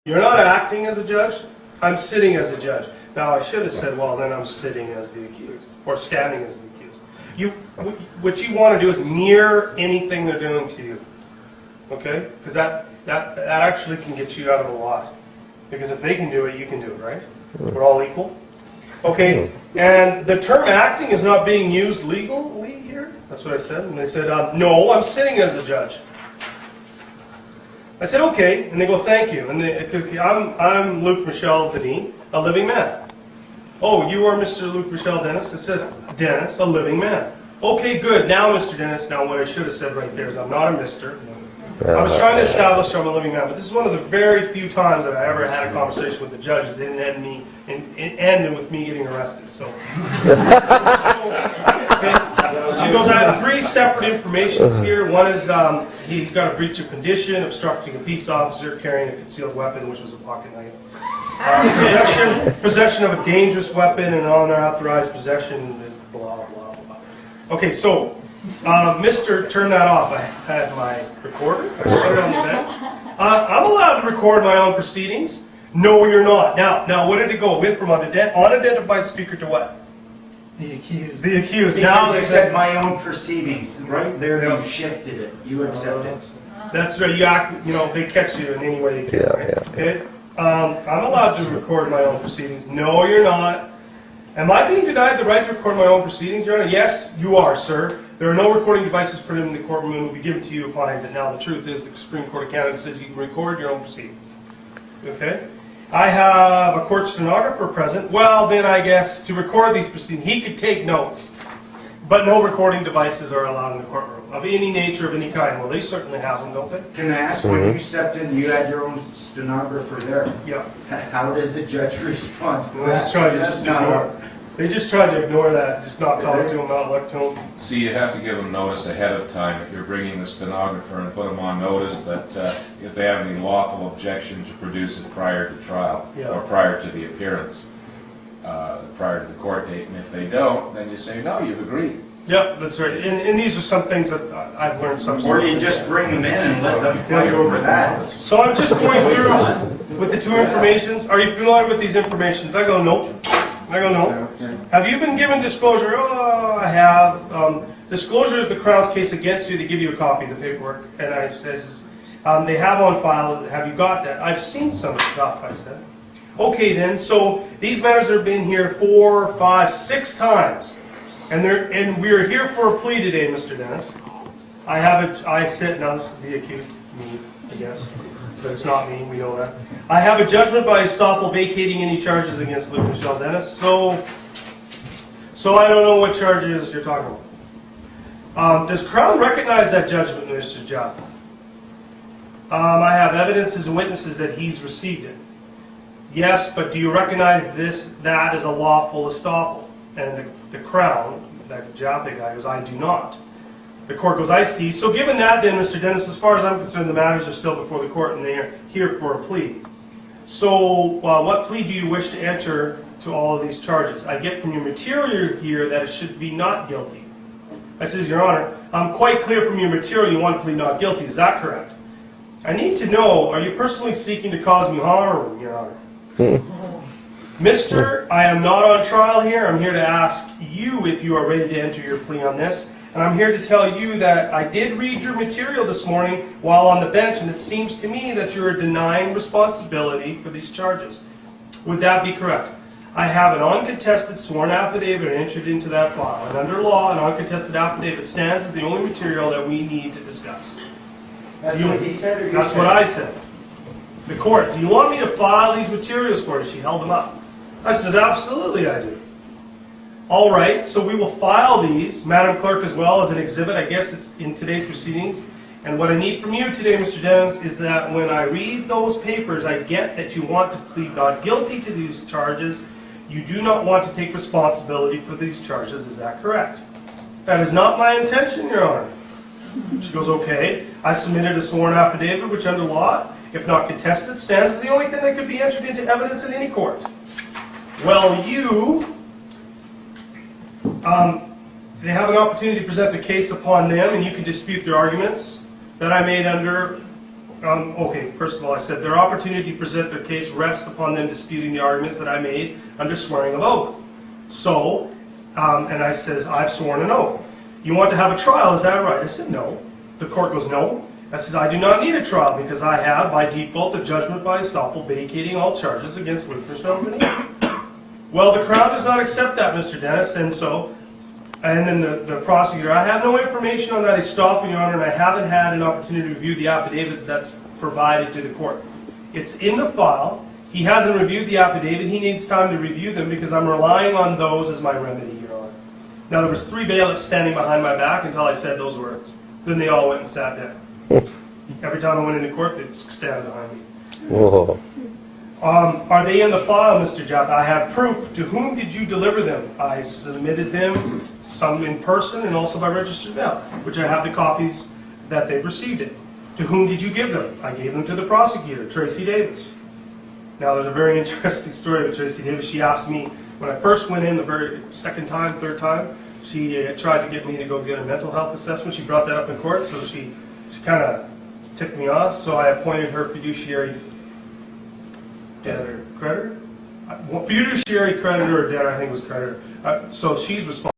You're not acting as a judge. I'm sitting as a judge. Now, I should have said, well, then I'm sitting as the accused, or standing as the accused. What you want to do is mirror anything they're doing to you. Okay? Because that actually can get you out of a lot. Because if they can do it, you can do it, right? We're all equal. Okay, and the term acting is not being used legally here. That's what I said. And they said, no, I'm sitting as a judge. I said, okay, and they go, thank you. And I'm Luc Michel Denis, a living man. Oh, you are Mr. Luc Michel Dennis? I said, Dennis, a living man. Okay, good. Now, Mr. Dennis, now what I should have said right there is I'm not a Mr. I was trying to establish I'm a living man, but this is one of the very few times that I ever had a conversation with the judge that didn't end with me getting arrested. So, okay. She goes, I have three separate informations here. One is he's got a breach of condition, obstructing a peace officer, carrying a concealed weapon, which was a pocket knife. Possession of a dangerous weapon and unauthorized possession, blah, blah, blah. Okay, so, Mr. Turn that off. I had my recorder. I put it on the bench. I'm allowed to record my own proceedings. No, you're not. Now, what did it go? It went from unidentified speaker to what? The accused. The accused. Because now they said my own proceedings. Right there, you shifted it. You accepted. That's right. You act. They catch you in any way they can. Yeah, right? yeah. Okay. I'm allowed to record my own proceedings. No, you're not. Am I being denied the right to record my own proceedings, Your Honor? Yes, you are, sir. There are no recording devices permitted in the courtroom and will be given to you upon exit. Now, the truth is the Supreme Court of Canada says you can record your own proceedings. Okay? I have a court stenographer present. Well, then I guess to record these proceedings, he could take notes. But no recording devices are allowed in the courtroom of any nature, of any kind. Well, they certainly have them, don't they? Can I ask, when you stepped in, you had your own stenographer there. Yeah. How did the judge respond? Well, they just tried to ignore that, just not talk to him, not look to him. See, you have to give them notice ahead of time that you're bringing the stenographer and put them on notice that if they have any lawful objection to produce it prior to trial or prior to the appearance, prior to the court date. And if they don't, then you say, no, you've agreed. Yep, that's right. And these are some things that I've learned some. Or you just bring them in and let them fight over that. So I'm just going through with the two informations. Are you familiar with these informations? I go, nope. I go, no. Have you been given disclosure? Oh, I have. Disclosure is the Crown's case against you. They give you a copy of the paperwork. And I says, they have on file, have you got that? I've seen some stuff, I said. Okay then, so these matters have been here 4, 5, 6 times. And we're here for a plea today, Mr. Dennis. I said, now this is the accused, me, I guess. But it's not me, we know that. I have a judgment by estoppel vacating any charges against Luc Michel Dennis, so I don't know what charges you're talking about. Does Crown recognize that judgment, Mr. Jaffa? I have evidences and witnesses that he's received it. Yes, but do you recognize that as a lawful estoppel? And the Crown, that Jaffa guy, goes, I do not. The court goes, I see. So given that then, Mr. Dennis, as far as I'm concerned, the matters are still before the court and they are here for a plea. So what plea do you wish to enter to all of these charges? I get from your material here that it should be not guilty. I says, Your Honor, I'm quite clear from your material you want to plead not guilty. Is that correct? I need to know, are you personally seeking to cause me harm, Your Honor? Mister, I am not on trial here. I'm here to ask you if you are ready to enter your plea on this. And I'm here to tell you that I did read your material this morning while on the bench, and it seems to me that you are denying responsibility for these charges. Would that be correct? I have an uncontested sworn affidavit entered into that file. And under law, an uncontested affidavit stands as the only material that we need to discuss. That's what he said, or you That's said? what I said. The court, do you want me to file these materials for you? She held them up. I said, absolutely I do. All right, so we will file these, Madam Clerk, as well as an exhibit. I guess it's in today's proceedings. And what I need from you today, Mr. Dennis, is that when I read those papers, I get that you want to plead not guilty to these charges. You do not want to take responsibility for these charges. Is that correct? That is not my intention, Your Honor. She goes, okay. I submitted a sworn affidavit, which under law, if not contested, stands as the only thing that could be entered into evidence in any court. Well, they have an opportunity to present the case upon them, and you can dispute their arguments that I made under Okay, first of all, I said their opportunity to present their case rests upon them disputing the arguments that I made under swearing of oath. So, and I says, I've sworn an oath. You want to have a trial, is that right? I said, no. The court goes, no. I says, I do not need a trial because I have, by default, a judgment by estoppel vacating all charges against Liechtenstein. Well, the Crown does not accept that, Mr. Dennis, and so, and then the prosecutor, I have no information on that estoppel, Your Honor, and I haven't had an opportunity to review the affidavits that's provided to the court. It's in the file. He hasn't reviewed the affidavit. He needs time to review them because I'm relying on those as my remedy, Your Honor. Now, there was 3 bailiffs standing behind my back until I said those words. Then they all went and sat down. Every time I went into court, they'd stand behind me. Whoa. Are they in the file, Mr. Japp? I have proof. To whom did you deliver them? I submitted them, some in person and also by registered mail, which I have the copies that they've received it. To whom did you give them? I gave them to the prosecutor, Tracy Davis. Now, there's a very interesting story with Tracy Davis. She asked me, when I first went in the very second time, third time, she tried to get me to go get a mental health assessment. She brought that up in court, so she kind of ticked me off. So I appointed her fiduciary debtor, creditor? Fiduciary creditor or debtor, I think it was creditor. So she's responsible.